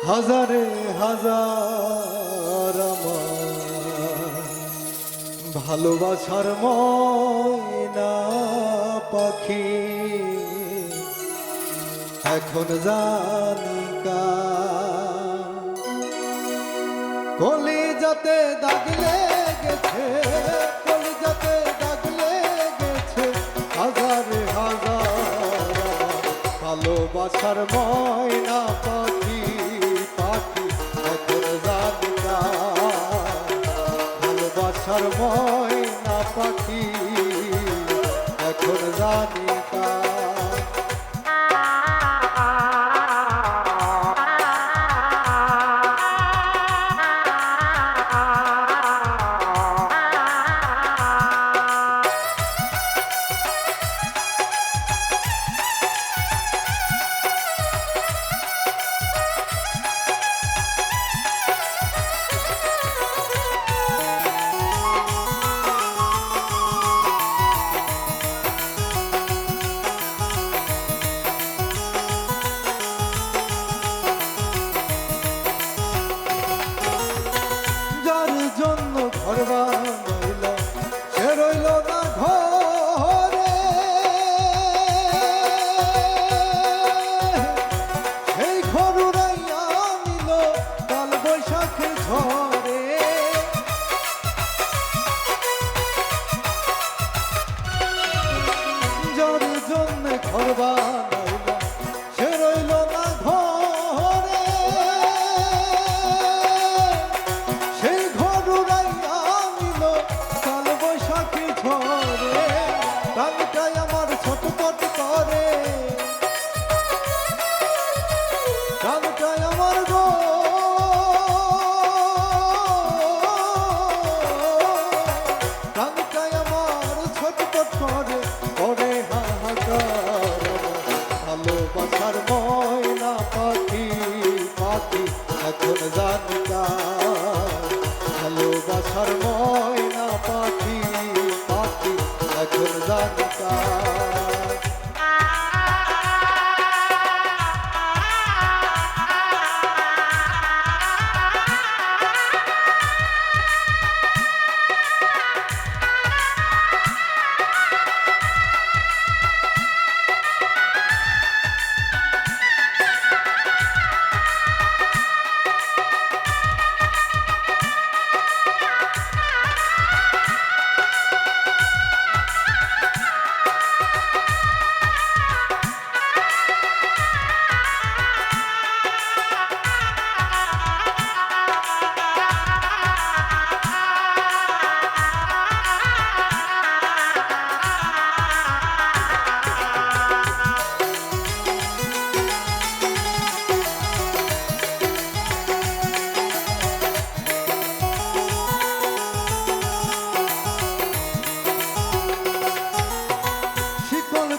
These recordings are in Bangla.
হাজারে হাজার আমার ভালোবাসার ময়না পাখি এখন জানি কলিজাতে দাগ লেগেছে, কলিজাতে দাগ লেগেছে হাজারে হাজার ভালোবাসার ময়না পাখি পাখি এখন জানি ভালোবাসার ময়না পাখি এখন জানি ঘর বানাইল সে রইল না ঘরে, সেই ঘর উড়াইয়া নিল কাল বৈশাখের ঝড়ে। যার জন্য ঘর বানাইল সে রইল না ঘরে, সেই ঘর প্রাণটাই আমার ছটপট করে, প্রাণটাই আমার গো প্রাণটাই আমার ছটপট করে করে হাহাকার ভালোবাসার ময়না পাখি পাখি এখন জানি ভালোবাসার ময়না পাখি পাখি এখন জানি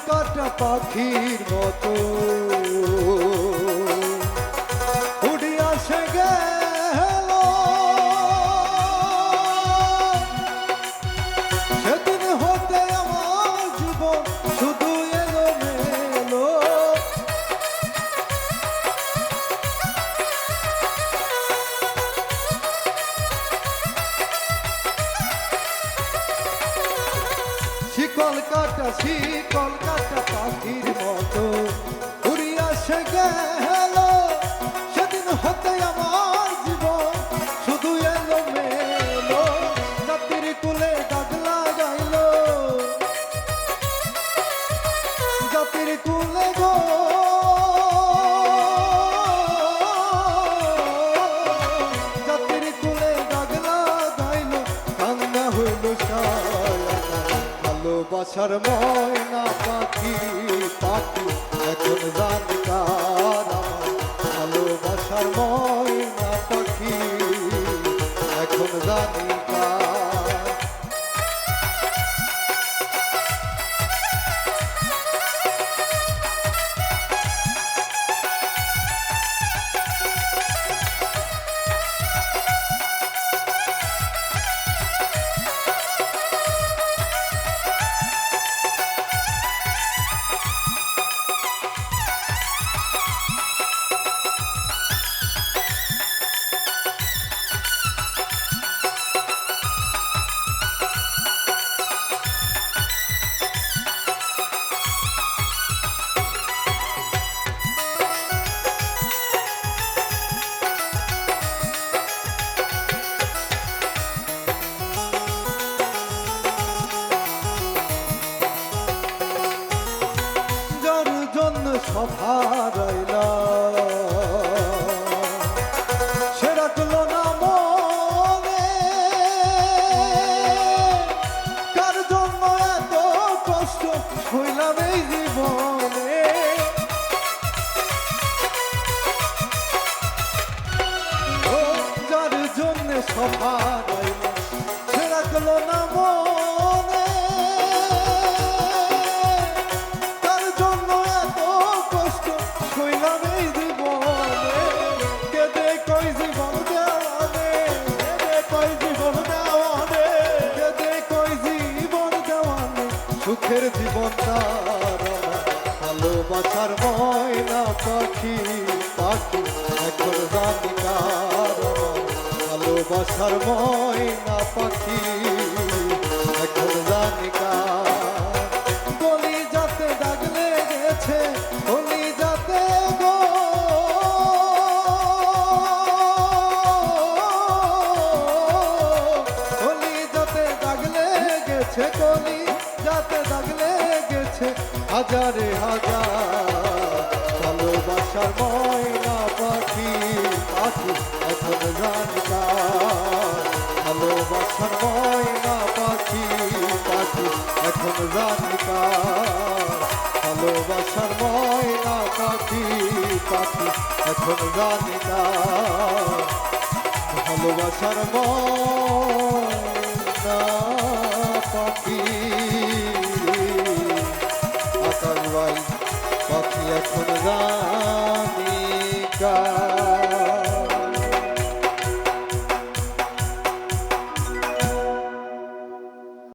কাটা পাখির মতো উড়িয়া সে গেল, সেদিন হতে আমার জীবন শুধু এলো মেলো। শিকল কাটা পাখির মতো উড়িয়া সে গেল, সেদিন হতে আমার জীবন শুধু এলো মেলো। জাতির কুলে দাগ লাগাইল, জাতির কুলে গো জাতির কুলে দাগ লাগাইল, কান্না হইল ভালোবাসার ময়না পাখি পাখি এখন জানি ভালোবাসার ময়না পাখি এখন জানি সব হারাইলা সে রাখলো না মনে কার জন্য এত কষ্ট হইলাম এই জীবনে ও যার জন্য সব হারাইলা সে রাখলো না মনে তার জন্য এত কষ্ট হইলাম এই জীবনে কেঁদে কই জীবন দেওয়ানে কেঁদে কই জীবন দেওয়ানে কেঁদে কই জীবন দেওয়ানে সুখের জীবন তার ভালোবাসার ময়না পাখি পাখি এখন জানি কার ভালোবাসার ময়না পাখি এখন জানি কার গলি যাতে দাগ লেগেছে গলি যাতে গো গলি যাতে দাগ লেগেছে গলি যাতে দাগ লেগেছে হাজারে হাজার ভালোবাসার ময়না পাখি পাখি এখন জানি কার ভালোবাসার ময়না পাখি পাখি এখন জানি কার ভালোবাসার ময়না পাখি পাখি এখন জানি কার ভালোবাসার ময়না